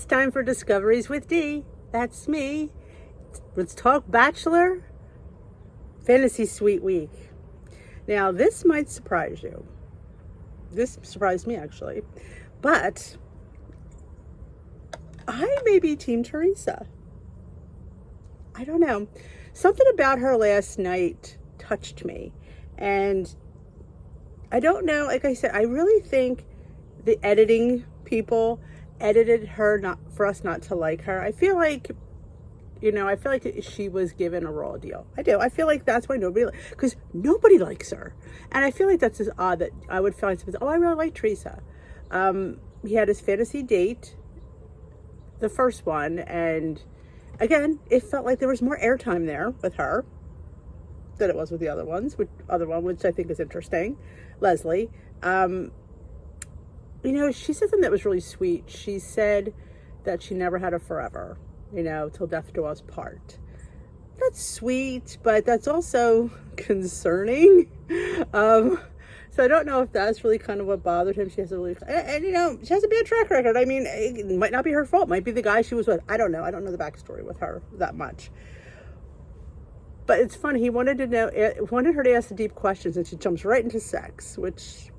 time for Discoveries with D. That's me. Let's talk Bachelor Fantasy Suite Week. Now, this might surprise you. This surprised me, actually. But I may be Team Teresa. I don't know. Something about her last night touched me. And I don't know, like I said, I really think the editing people edited her not for us not to like her. I feel like, she was given a raw deal. I do. I feel like that's why because nobody likes her. And I feel like that's just odd that I would feel like, I really like Teresa. He had his fantasy date, the first one, and again, it felt like there was more airtime there with her than it was with the other ones, which I think is interesting. Leslie. She said something that was really sweet. She said that she never had a forever, till death do us part. That's sweet, but that's also concerning. So I don't know if that's really kind of what bothered him. She has she has a bad track record. I mean, it might not be her fault. It might be the guy she was with. I don't know. I don't know the backstory with her that much. But it's funny. He wanted her to ask the deep questions, and she jumps right into sex, which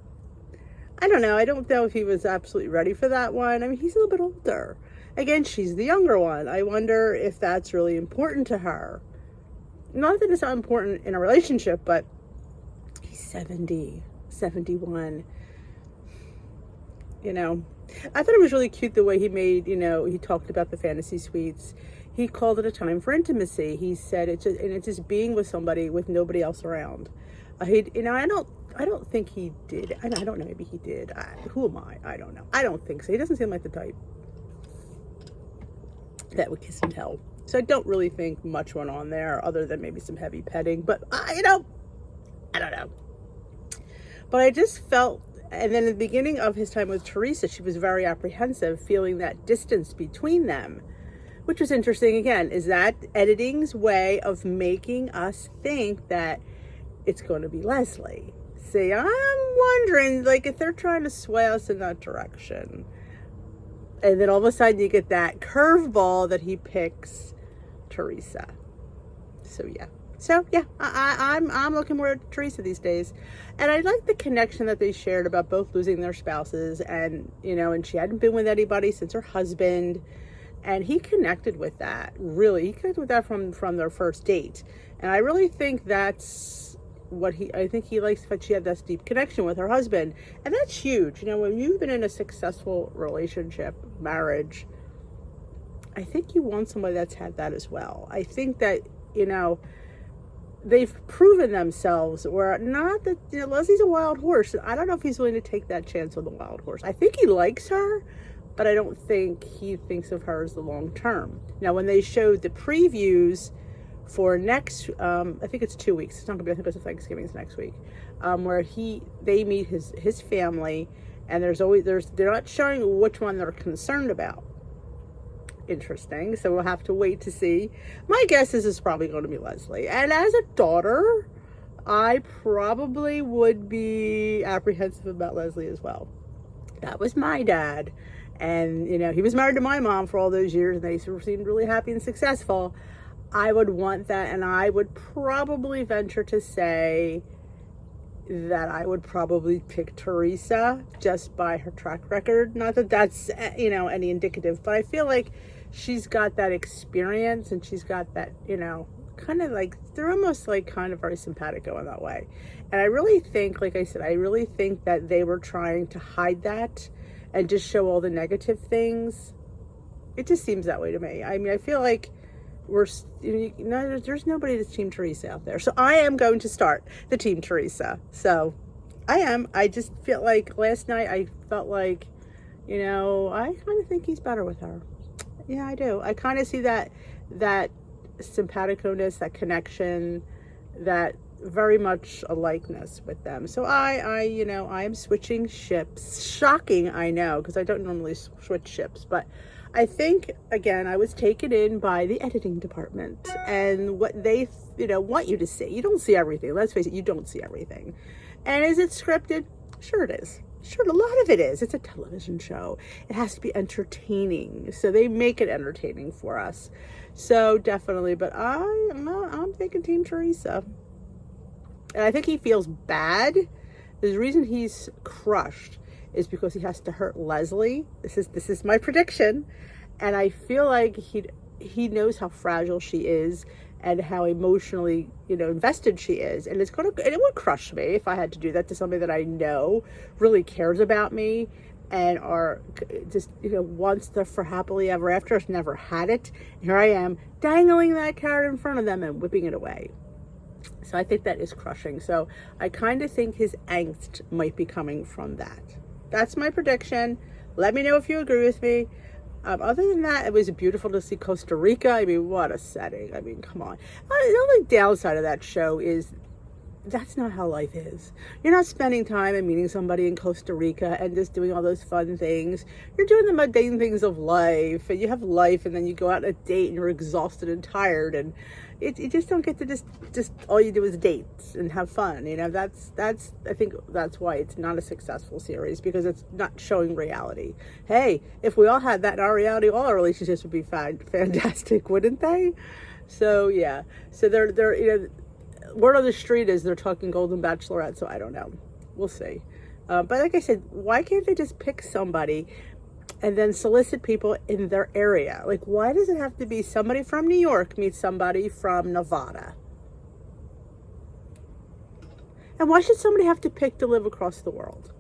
I don't know. I don't know if he was absolutely ready for that one. I mean, he's a little bit older. Again, she's the younger one. I wonder if that's really important to her. Not that it's not important in a relationship, but he's 70, 71. I thought it was really cute the way he made, he talked about the fantasy suites. He called it a time for intimacy. He said it's just being with somebody with nobody else around. I don't think he did. I don't know. Maybe he did. Who am I? I don't know. I don't think so. He doesn't seem like the type that would kiss and tell. So I don't really think much went on there other than maybe some heavy petting. But, I don't know. But I just felt, and then in the beginning of his time with Teresa, she was very apprehensive, feeling that distance between them, which was interesting. Again, is that editing's way of making us think that it's going to be Leslie? See, I'm wondering, if they're trying to sway us in that direction. And then all of a sudden you get that curveball that he picks Teresa. So yeah, I'm looking more at Teresa these days. And I like the connection that they shared about both losing their spouses and, and she hadn't been with anybody since her husband. And he connected with that, really. He connected with that from their first date. And I really think that's I think he likes that she had this deep connection with her husband. And that's huge. When you've been in a successful relationship, marriage, I think you want somebody that's had that as well. I think that, they've proven themselves, or not that, Leslie's a wild horse. I don't know if he's willing to take that chance on the wild horse. I think he likes her, but I don't think he thinks of her as the long term. Now, when they showed the previews for next, I think it's 2 weeks. It's not gonna be. I think it's Thanksgiving. It's next week, where they meet his family, and they're not showing which one they're concerned about. Interesting. So we'll have to wait to see. My guess is it's probably going to be Leslie. And as a daughter, I probably would be apprehensive about Leslie as well. That was my dad, and he was married to my mom for all those years, and they seemed really happy and successful. I would want that, and I would probably venture to say that I would probably pick Teresa just by her track record. Not that that's, any indicative, but I feel like she's got that experience, and she's got that, kind of they're almost kind of very simpatico in that way. And I really think, like I said, that they were trying to hide that and just show all the negative things. It just seems that way to me. I mean, I feel like there's nobody that's Team Teresa out there. So I am going to start the Team Teresa. So I just feel like last night I felt like, I kind of think he's better with her. Yeah, I do. I kind of see that simpatico-ness, that connection, that very much a likeness with them. So I am switching ships. Shocking, I know, because I don't normally switch ships, but I think, again, I was taken in by the editing department and what they, want you to see. You don't see everything. Let's face it, you don't see everything. And is it scripted? Sure it is. Sure, a lot of it is. It's a television show. It has to be entertaining. So they make it entertaining for us. So definitely, but I'm thinking Team Teresa. And I think he feels bad. The reason he's crushed is because he has to hurt Leslie. This is my prediction. And I feel like he knows how fragile she is and how emotionally, invested she is. And it would crush me if I had to do that to somebody that I know really cares about me and are just, wants the for happily ever after. I've never had it. Here I am dangling that carrot in front of them and whipping it away. So I think that is crushing. So I kind of think his angst might be coming from that. That's my prediction. Let me know if you agree with me. Other than that, it was beautiful to see Costa Rica. I mean, what a setting. I mean, come on. The only downside of that show is that's not how life is. You're not spending time and meeting somebody in Costa Rica and just doing all those fun things. You're doing the mundane things of life, and you have life, and then you go out on a date and you're exhausted and tired, and you just don't get to just all you do is dates and have fun. That's I think that's why it's not a successful series, because it's not showing reality. Hey, if we all had that in our reality, all our relationships would be fantastic, wouldn't they? So yeah, so they're word on the street is they're talking Golden Bachelorette, so I don't know. We'll see. But like I said, why can't they just pick somebody and then solicit people in their area? Like, why does it have to be somebody from New York meets somebody from Nevada? And why should somebody have to pick to live across the world?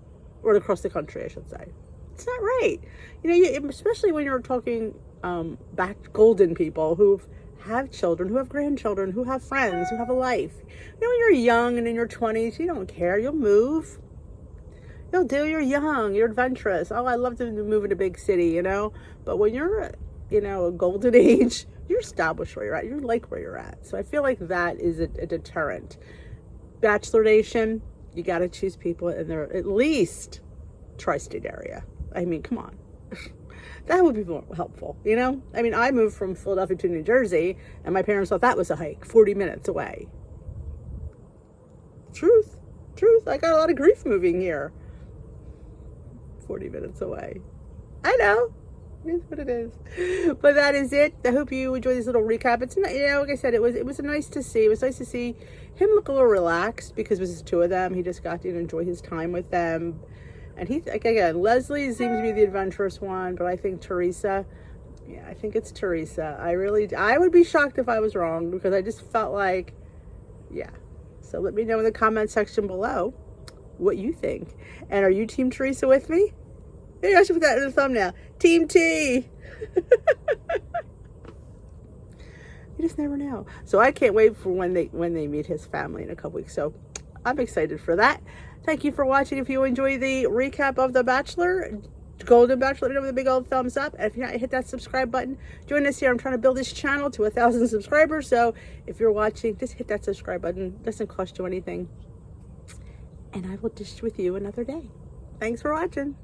Or across the country, I should say. It's not right. Especially when you're talking back golden people who have children, who have grandchildren, who have friends, who have a life. When you're young and in your 20s, you don't care. You'll move. You're young, you're adventurous. Oh, I love to move in a big city, But when you're, a golden age, you're established where you're at. You like where you're at. So I feel like that is a deterrent. Bachelor Nation, you got to choose people in their, at least, tri-state area. I mean, come on. That would be more helpful, I mean, I moved from Philadelphia to New Jersey, and my parents thought that was a hike, 40 minutes away. Truth. I got a lot of grief moving here. 40 minutes away. I know. It is what it is. But that is it. I hope you enjoyed this little recap. It's not, like I said, it was nice to see. It was nice to see him look a little relaxed because it was just two of them. He just got to enjoy his time with them. And again, Leslie seems to be the adventurous one, but I think Teresa, I think it's Teresa. I would be shocked if I was wrong, because I just felt like, yeah. So let me know in the comment section below what you think. And are you Team Teresa with me? Maybe I should put that in the thumbnail. Team T. You just never know. So I can't wait for when they meet his family in a couple weeks. So I'm excited for that. Thank you for watching. If you enjoy the recap of The Bachelor, Golden Bachelor, let me know with a big old thumbs up. And if you're not, hit that subscribe button. Join us here. I'm trying to build this channel to 1,000 subscribers. So if you're watching, just hit that subscribe button. It doesn't cost you anything. And I will dish with you another day. Thanks for watching.